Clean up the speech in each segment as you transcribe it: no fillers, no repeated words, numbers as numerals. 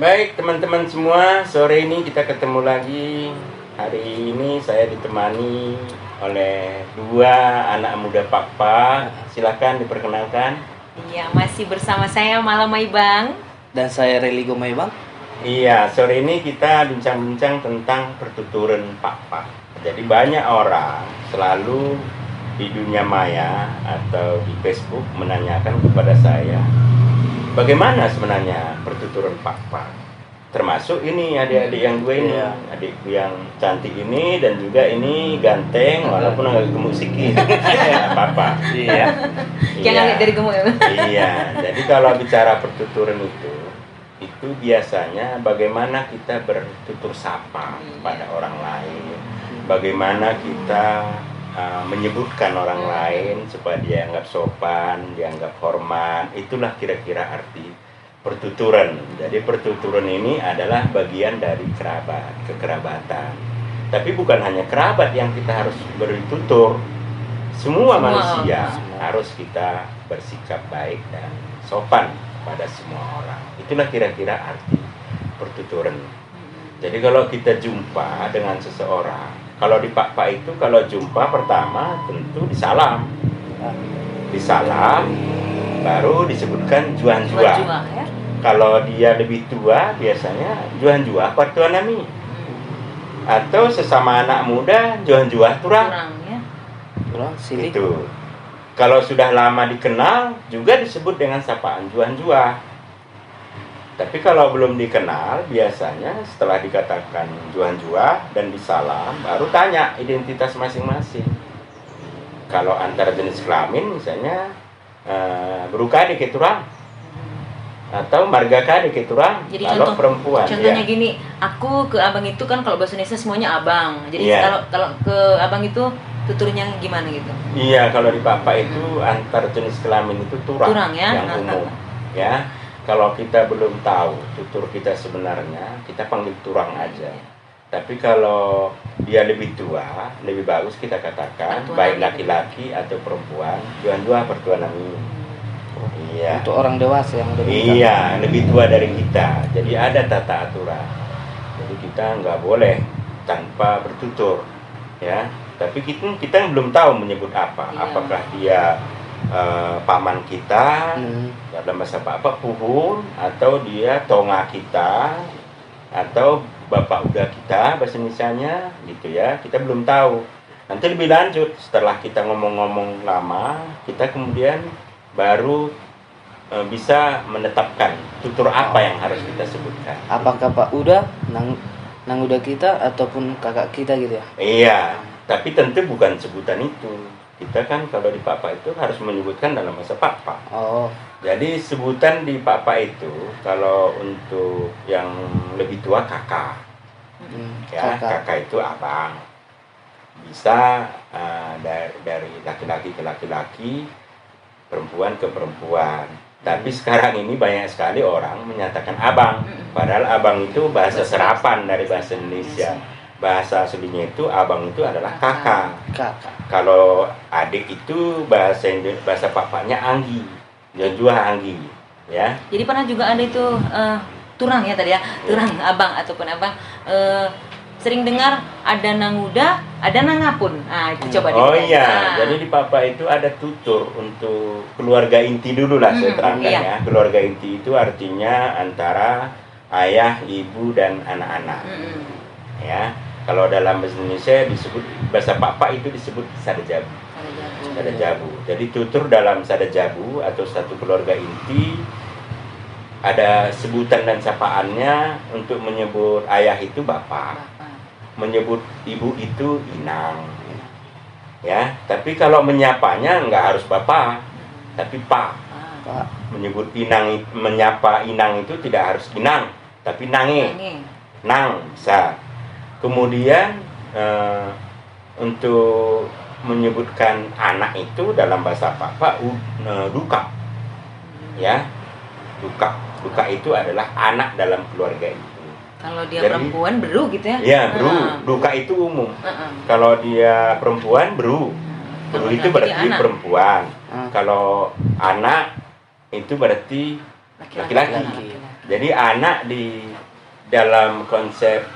Baik teman-teman semua, sore ini kita ketemu lagi. Hari ini saya ditemani oleh dua anak muda Papa. Silakan diperkenalkan. Iya, masih bersama saya Malamai Bang. Dan saya Religo Maibang. Iya, sore ini kita bincang-bincang tentang pertuturan Papa. Jadi banyak orang selalu di dunia maya atau di Facebook menanyakan kepada saya, bagaimana sebenarnya pertuturan Papa? Termasuk ini adik-adik yang dua ini, adikku yang cantik ini dan juga ini ganteng walaupun agak gemuk sedikit. Papa. Iya. Jangan lihat dari gemuk ya. Iya, jadi kalau bicara pertuturan itu biasanya bagaimana kita bertutur sapa pada orang lain, bagaimana kita menyebutkan orang lain supaya dianggap sopan, dianggap hormat. Itulah kira-kira arti pertuturan. Jadi pertuturan ini adalah bagian dari kekerabatan. Tapi bukan hanya kerabat yang kita harus bertutur. Semua manusia harus kita bersikap baik dan sopan pada semua orang. Itulah kira-kira arti pertuturan. Jadi kalau kita jumpa dengan seseorang, kalau di Papa itu kalau jumpa pertama tentu disalam. Disalam baru disebutkan juan-juan. Ya? Kalau dia lebih tua biasanya juan-juan pertuan nami. Atau sesama anak muda juan-juan turang. Ya? Turang silik. Itu. Kalau sudah lama dikenal juga disebut dengan sapaan juan-juan. Tapi kalau belum dikenal, biasanya setelah dikatakan juan-juan dan disalam, baru tanya identitas masing-masing. Kalau antar jenis kelamin, misalnya berukade ke turang, atau marga kade ke turang. Jadi kalau perempuan. Contohnya ya. Gini, aku ke abang itu kan kalau bahasa Indonesia semuanya abang. Jadi kalau ke abang itu tuturnya gimana gitu? Iya, kalau di Papa itu antar jenis kelamin itu turang ya? yang umum. Ya. Kalau kita belum tahu tutur kita sebenarnya, kita panggil turang aja. Tapi kalau dia lebih tua, lebih bagus kita katakan pertuan baik laki-laki atau perempuan, juan-juan pertuan nami. Iya. Untuk orang dewasa yang lebih lebih tua dari kita. Jadi ada tata aturan. Jadi kita nggak boleh tanpa bertutur, ya. Tapi kita belum tahu menyebut apa. Iya. Apakah dia paman kita dalam bahasa Papa puhun, atau dia tonga kita, atau bapak udah kita bahasa Indonesianya gitu ya. Kita belum tahu. Nanti lebih lanjut setelah kita ngomong-ngomong lama, kita kemudian baru bisa menetapkan tutur apa yang harus kita sebutkan. Apakah Pak Uda nang udah kita ataupun kakak kita gitu ya? Iya, tapi tentu bukan sebutan itu. Kita kan kalau di Papa itu harus menyebutkan dalam bahasa Papa. Oh. Jadi sebutan di Papa itu kalau untuk yang lebih tua kakak. Kakak itu abang. Bisa dari laki-laki ke laki-laki, perempuan ke perempuan. Tapi sekarang ini banyak sekali orang menyatakan abang. Padahal abang itu bahasa serapan dari bahasa Indonesia. Bahasa aslinya itu abang itu adalah kakak. Kalau adik itu bahasa papanya anggi, juan-juan anggi, ya. Jadi pernah juga ada itu turang ya tadi ya, turang abang ataupun abang. Sering dengar ada nanguda, ada nangapun. Nah itu coba. Oh iya, jadi di Papa itu ada tutur untuk keluarga inti dulu lah saya terangkan ya. Keluarga inti itu artinya antara ayah, ibu dan anak-anak. Ya. Kalau dalam bahasa Indonesia disebut bahasa Papa itu disebut sadajabu. Sadajabu. Jadi tutur dalam sadajabu atau satu keluarga inti ada sebutan dan sapaannya. Untuk menyebut ayah itu bapak. Menyebut ibu itu inang. Ya, tapi kalau menyapanya enggak harus bapak, tapi pak. Menyebut inang, menyapa inang itu tidak harus inang, tapi nange. Nang bisa. Kemudian untuk menyebutkan anak itu dalam bahasa Papa duka, ya, duka itu adalah anak dalam keluarga itu. Kalau dia perempuan beru gitu ya? Ya beru, duka itu umum. Kalau dia perempuan beru itu berarti perempuan. Kalau anak itu berarti laki-laki. Jadi anak di dalam konsep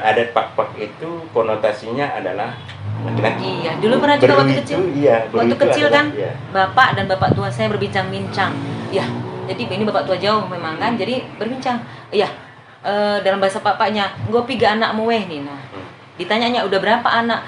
adat Pak-Pak itu konotasinya adalah laki-laki. Iya, dulu pernah juga waktu Beru kecil. itu, iya, beru Waktu itu kecil adalah, kan, iya. bapak dan bapak tua saya berbincang-bincang. Ya, jadi ini bapak tua jauh memang kan, jadi berbincang. Iya, dalam bahasa bapaknya, gue 3 anakmu weh nih. Nah, ditanyanya udah berapa anak?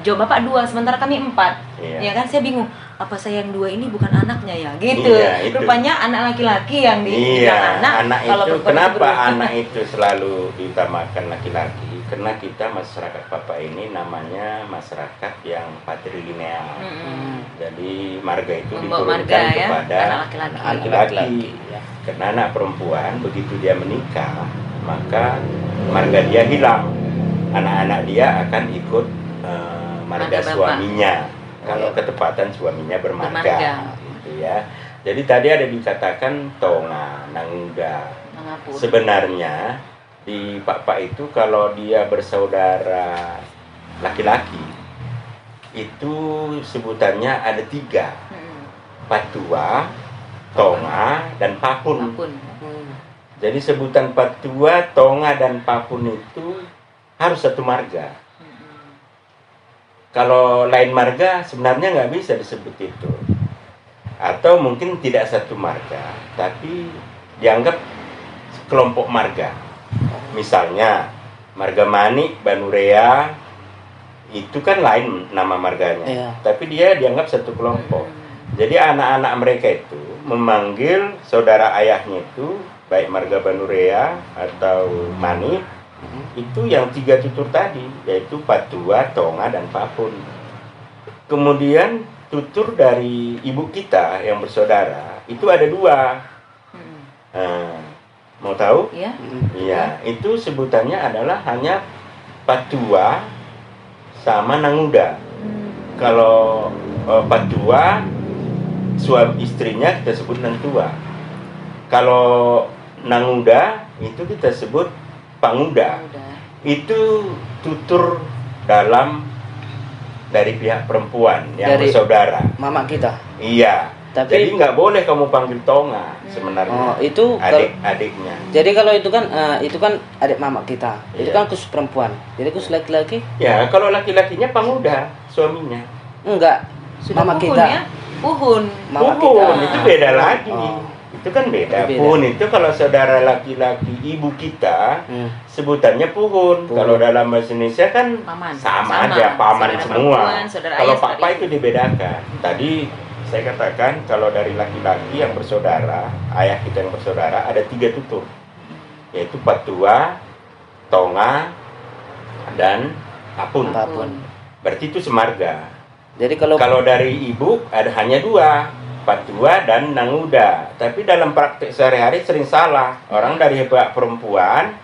Jawab bapak 2, sementara kami 4. Iya. Ya kan, saya bingung. Apa saya yang 2 ini bukan anaknya ya? Gitu. Iya, itu. Rupanya anak laki-laki yang Iya, dibilang anak. Kalau itu perempuan kenapa berulang. anak itu selalu diutamakan laki-laki? Karena kita masyarakat Papa ini namanya masyarakat yang patrilineal. Jadi marga itu Membawa diturunkan marga, ya, kepada anak laki-laki. laki-laki. Laki-laki, ya. Karena anak perempuan begitu dia menikah, maka marga dia hilang. Anak-anak dia akan ikut marga Marga bapak. suaminya. Kalau ketepatan suaminya bermarga, Bermarga. gitu ya. Jadi tadi ada dikatakan tonga, nanguda. Mengapun. Sebenarnya di Pak itu kalau dia bersaudara laki-laki itu sebutannya ada 3, patua, tonga, dan papun. Apapun. Jadi sebutan patua, tonga, dan papun itu harus satu marga. Kalau lain marga sebenarnya nggak bisa disebut itu. Atau mungkin tidak satu marga, tapi dianggap kelompok marga. Misalnya marga Manik, Banurea, itu kan lain nama marganya. Iya. Tapi dia dianggap satu kelompok. Jadi anak-anak mereka itu memanggil saudara ayahnya itu, baik marga Banurea atau Manik, itu yang 3 tutur tadi, yaitu patua, tonga, dan papun. Kemudian tutur dari ibu kita yang bersaudara itu ada 2. Mau tahu? Ya. Iya, itu sebutannya adalah hanya patua sama nanguda. Kalau patua suami istrinya kita sebut nantua. Kalau nanguda itu kita sebut panguda. Udah. Itu tutur dalam dari pihak perempuan yang Dari bersaudara. Mama kita. Iya. Tapi- Jadi nggak boleh kamu panggil tonga sebenarnya. Oh, itu kalau- Adik-adiknya. Jadi kalau itu kan adik mama kita. Itu Iya. kan khusus perempuan. Jadi khusus laki-laki Ya, kalau laki-lakinya panguda, suaminya. enggak. Sudah Mama puhun kita. ya. Puhun. Mama Puhun, kita. itu beda lagi. Oh. Itu kan beda. Beda. Puhun itu kalau saudara laki-laki ibu kita sebutannya puhun. Puhun. Kalau dalam bahasa Indonesia kan Paman. sama aja, paman Saudara semua. perempuan, saudara Kalau ayah, saudara papa ibu. itu dibedakan. Tadi saya katakan kalau dari laki-laki yang bersaudara, ayah kita yang bersaudara ada 3 tutur, yaitu patua, tonga, dan papun. Apapun. Berarti itu semarga. Jadi kalau Kalau dari ibu ada hanya 2, patua dan nanguda. Tapi dalam praktek sehari-hari sering salah. Orang dari pihak perempuan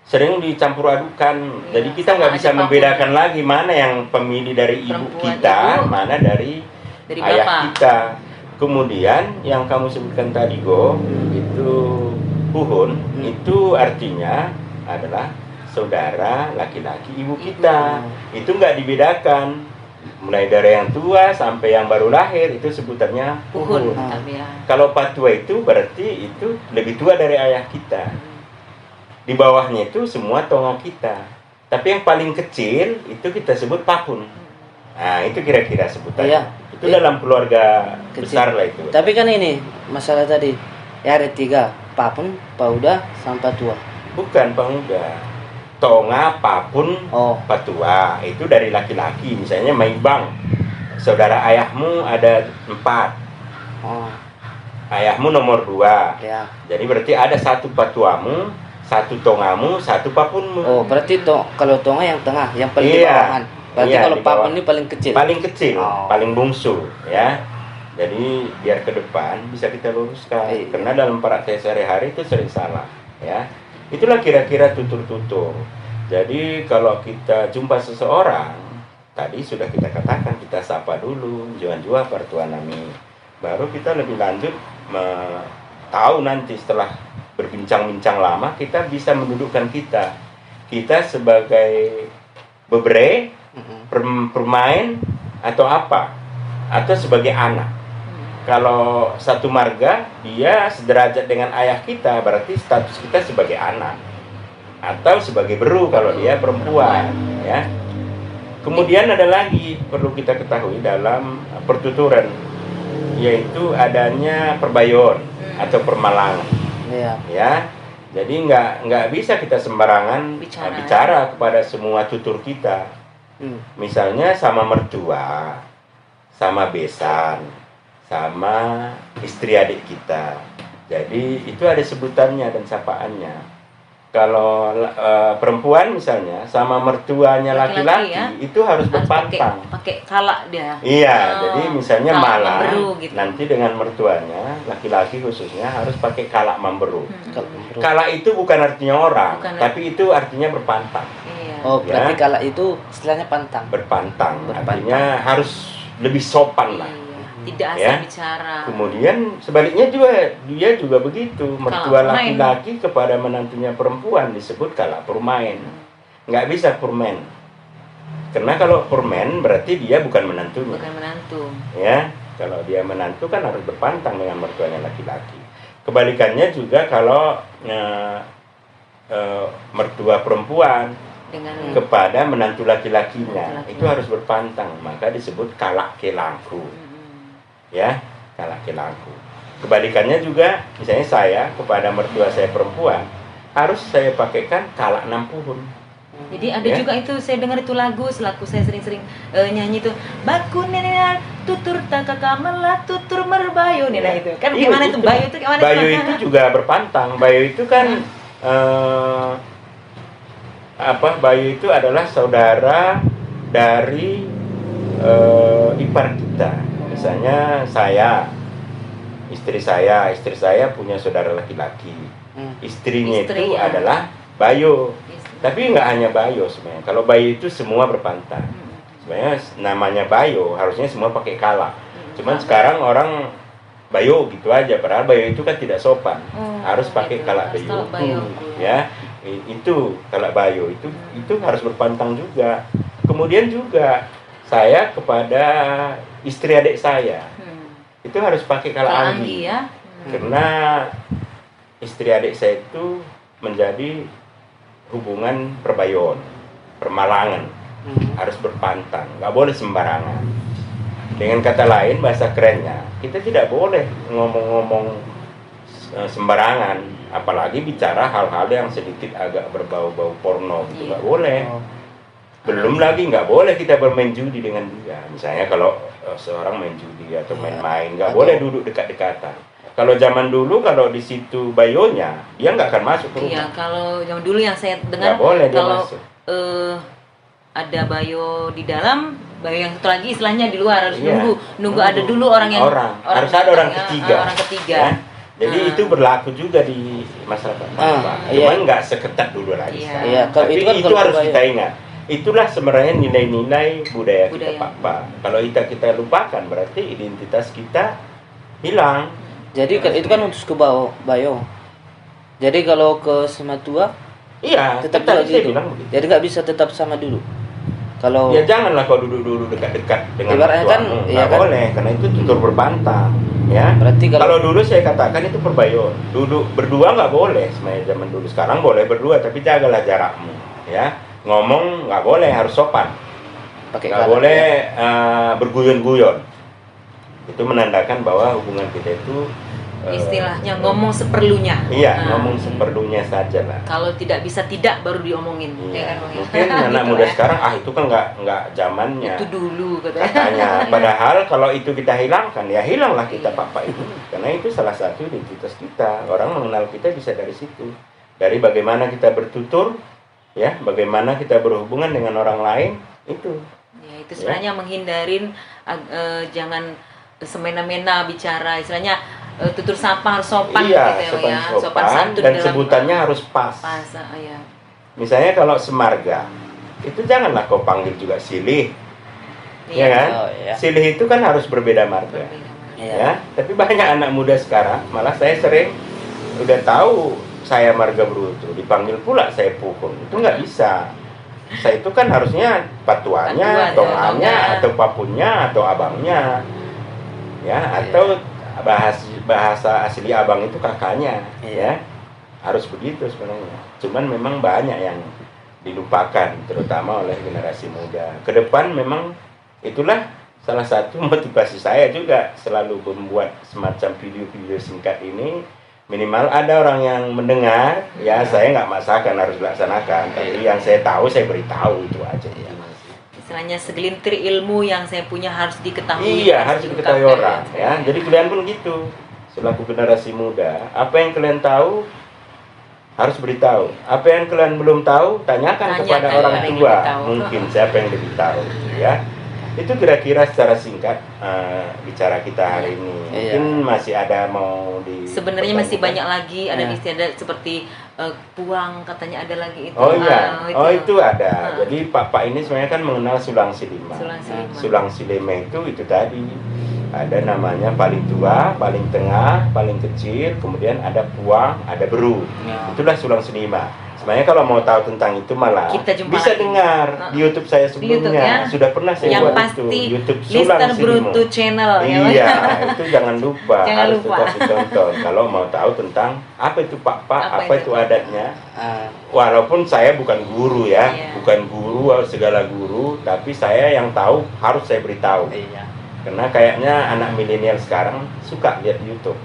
sering dicampur adukan. Iya, Jadi kita sama nggak bisa aja membedakan lagi mana yang pemilih dari ibu Perempuan kita, ibu, mana dari ayah bapak. kita. Kemudian yang kamu sebutkan tadi Go, itu puhun, itu artinya adalah saudara laki-laki ibu kita. Itu nggak dibedakan. Mulai dari yang tua sampai yang baru lahir itu sebutannya Puhun. puhun. Tapi ya. Kalau patua itu berarti itu lebih tua dari ayah kita. Di bawahnya itu semua tonga kita. Tapi yang paling kecil itu kita sebut papun. Nah, itu kira-kira sebutannya. Iya. Itu dalam keluarga Kecil. besar lah itu. Tapi kan ini masalah tadi. Ya ada 3, papun, pauda, sampai tua. Bukan pemuda. Tonga, papun, Oh, patua. Itu dari laki-laki. Misalnya Maibang. Saudara ayahmu ada 4. oh, Ayahmu nomor 2. ya. Jadi berarti ada 1 patuamu, 1 tongamu, 1 papunmu. Oh, berarti kalau tonga yang tengah, yang paling di Iya. bawahan. Berarti Iya, kalau di bawah. papun ini paling kecil. Paling kecil, Oh. paling bungsu, ya. Jadi biar ke depan bisa kita luruskan. Iya. Karena dalam praktek sehari-hari itu sering salah, ya. Itulah kira-kira tutur-tutur. Jadi kalau kita jumpa seseorang, tadi sudah kita katakan, kita sapa dulu, juan-jua partuanami. Baru kita lebih lanjut tahu nanti setelah berbincang-bincang lama, kita bisa mendudukkan kita sebagai bebre, permain, atau apa, atau sebagai anak. kalau satu marga dia sederajat dengan ayah kita, berarti status kita sebagai anak atau sebagai beru kalau dia perempuan, ya. Kemudian ada lagi perlu kita ketahui dalam pertuturan, yaitu adanya perbayon atau permalangan, Iya. ya. Jadi nggak bisa kita sembarangan bicara kepada semua tutur kita. Misalnya sama mertua, sama besan, sama istri adik kita. Jadi itu ada sebutannya dan sapaannya. Kalau perempuan misalnya sama mertuanya laki-laki ya? itu harus berpantang. Pakai kalak dia. Iya, jadi misalnya kalak malam mamberu gitu. nanti dengan mertuanya laki-laki khususnya harus pakai kalak mamberu. Kalak itu bukan artinya orang, tapi itu artinya berpantang. Iya. Oh, berarti kalak itu istilahnya pantang. Berpantang, artinya harus lebih sopan lah. Tidak asal Ya. bicara. Kemudian sebaliknya juga dia juga begitu. Mertua Kalak laki-laki kepada menantunya perempuan disebut kalak permain. Nggak bisa permen. Karena kalau permen berarti dia bukan menantunya. Bukan menantu. Ya, kalau dia menantu kan harus berpantang dengan mertuanya laki-laki. Kebalikannya juga kalau mertua perempuan Dengan kepada menantu laki-lakinya Laki-laki. itu harus berpantang, maka disebut kalak kelangku. Ya, kalak kelangku. Kebalikannya juga, misalnya saya kepada mertua saya perempuan harus saya pakaikan kalak nampurun. Jadi ada Ya. juga itu saya dengar itu lagu selaku saya sering-sering nyanyi itu baku nenek tutur takaka melat tutur merbayo nih nah itu kan Iya, gimana itu bayo itu gimana Bayo itu juga berpantang. Bayo itu kan Bayo itu adalah saudara dari ipar kita. Misalnya istri saya punya saudara laki-laki. Istrinya itu Istrinya. adalah Bayo. Tapi nggak hanya Bayo sebenarnya. Kalau Bayo itu semua berpantang. Sebenarnya namanya Bayo harusnya semua pakai kalak. Cuman sekarang orang Bayo gitu aja. Padahal Bayo itu kan tidak sopan. Harus pakai kalak Bayo. Ya, itu kalak Bayo itu harus berpantang juga. Kemudian juga saya kepada istri adik saya itu harus pakai kalak anggi. ya. Karena istri adik saya itu menjadi hubungan perbayon, permalangan, harus berpantang, nggak boleh sembarangan. Dengan kata lain, bahasa kerennya, kita tidak boleh ngomong-ngomong sembarangan, apalagi bicara hal-hal yang sedikit agak berbau-bau porno, gitu nggak boleh. Belum lagi nggak boleh kita bermain judi dengan dia. Misalnya kalau seorang main judi atau main-main, nggak boleh duduk dekat-dekatan. Kalau zaman dulu, kalau di situ bayonya, dia nggak akan masuk ke rumah. Iya, kalau zaman dulu yang saya dengar Nggak boleh dia kalau masuk. ada bayo di dalam, bayo yang satu lagi istilahnya di luar harus Iya, nunggu ada dulu orang yang harus ada orang ketiga. Orang ketiga. Ya. Jadi itu berlaku juga di masyarakat Papua. iya. Cuman nggak seketat dulu lagi. Iya. sekarang. Iya, kalau Tapi itu kan itu kalau harus bayo. kita ingat. Itulah sebenarnya nilai-nilai budaya kita Budaya. Papua. Kalau kita lupakan, berarti identitas kita hilang. Jadi itu kan untuk ke Bayo. Jadi kalau ke Sematua Iya, tetap tadi juga saya gitu. bilang begitu. Jadi nggak bisa tetap sama dulu. Kalau Ya janganlah kau duduk-duduk dekat-dekat dengan Ibaratnya kan, mertuamu. iya Nggak kan? boleh, karena itu tutur berbantang. Ya. berarti Kalau dulu saya katakan itu perbayon. Duduk berdua nggak boleh sebenarnya zaman dulu. Sekarang boleh berdua, tapi jagalah jarakmu. Ya, ngomong nggak boleh, harus sopan. pakai Nggak kalak, boleh ya. berguyon-guyon. Itu menandakan bahwa hubungan kita itu istilahnya ngomong seperlunya. Iya, Nah, ngomong seperlunya saja lah. Kalau tidak bisa tidak baru diomongin. Iya. Ya kan, Bang? Mungkin anak Gitu muda ya. sekarang itu kan nggak zamannya. Itu dulu katanya. Katanya. Padahal kalau itu kita hilangkan, ya hilanglah kita Iya. Papa itu. Karena itu salah satu identitas kita. Orang mengenal kita bisa dari situ. Dari bagaimana kita bertutur, ya, bagaimana kita berhubungan dengan orang lain, itu. Ya, itu sebenarnya menghindarin jangan semena-mena bicara, istilahnya tutur sapa harus sopan Iya, gitu ya, sopan santun dan dalam sebutannya harus pas. ya. Misalnya kalau semarga, itu janganlah kau panggil juga silih, ya kan? Oh, iya. Silih itu kan harus berbeda marga. Iya. Ya, tapi banyak anak muda sekarang, malah saya sering udah tahu saya marga Bruto, dipanggil pula saya Pukun, itu nggak bisa. Saya itu kan harusnya patuanya, Patua, tongannya, tongannya. atau papunya, atau abangnya, ya, atau bahasa asli abang itu kakaknya, Iya. ya harus begitu sebenarnya. Cuman memang banyak yang dilupakan, terutama oleh generasi muda. Ke depan memang itulah salah satu motivasi saya juga selalu membuat semacam video-video singkat ini. Minimal ada orang yang mendengar, ya saya nggak maksakan harus dilaksanakan, tapi yang saya tahu saya beritahu itu aja. Ya. Istilahnya segelintir ilmu yang saya punya harus diketahui. Iya, harus diketahui orang, ya. Jadi kalian pun gitu, selaku generasi muda, apa yang kalian tahu harus beritahu. Apa yang kalian belum tahu, tanyakan kepada orang tua. Mungkin siapa yang lebih tahu, ya. Itu kira-kira secara singkat bicara kita hari ini. Mungkin masih ada mau di. Sebenarnya masih banyak lagi, ada istilah seperti puang, katanya ada lagi itu. Oh iya, itu ada. Jadi Pak ini sebenarnya kan mengenal Sulang Silima. Sulang Silima itu tadi ada namanya paling tua, paling tengah, paling kecil, kemudian ada puang, ada beru. Itulah Sulang Silima. Sebenarnya kalau mau tahu tentang itu malah bisa dengar di YouTube saya sebelumnya. Sudah pernah saya buat itu. YouTube Sulang Silima Channel. Iya, itu jangan lupa. Harus tetap ditonton. Kalau mau tahu tentang apa itu Pak, apa itu adatnya. Walaupun saya bukan guru ya, bukan guru atau segala guru, tapi saya yang tahu harus saya beritahu. Karena kayaknya anak milenial sekarang suka lihat YouTube.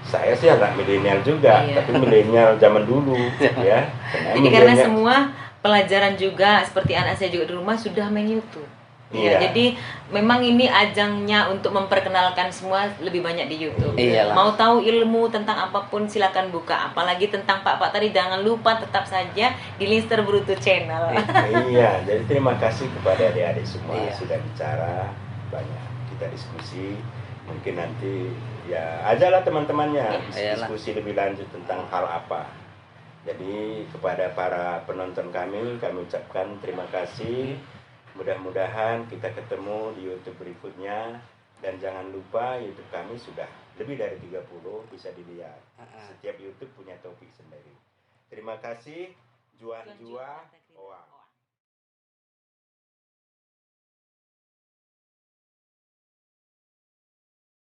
Saya sih anak milenial juga, tapi milenial zaman dulu, ya. Jadi karena semua pelajaran juga seperti anak saya juga di rumah sudah main YouTube. Ya, jadi memang ini ajangnya untuk memperkenalkan semua lebih banyak di YouTube. Mau tahu ilmu tentang apapun silakan buka, apalagi tentang Pak tadi jangan lupa tetap saja di Lister Bruto Channel. Iya, jadi terima kasih kepada adik-adik semua sudah bicara banyak, kita diskusi. Mungkin nanti ya ajalah teman-temannya diskusi lebih lanjut tentang hal apa. Jadi kepada para penonton kami ucapkan terima kasih. Mudah-mudahan kita ketemu di YouTube berikutnya. Dan jangan lupa YouTube kami sudah lebih dari 30 bisa dilihat. Setiap YouTube punya topik sendiri. Terima kasih. Juan Jua.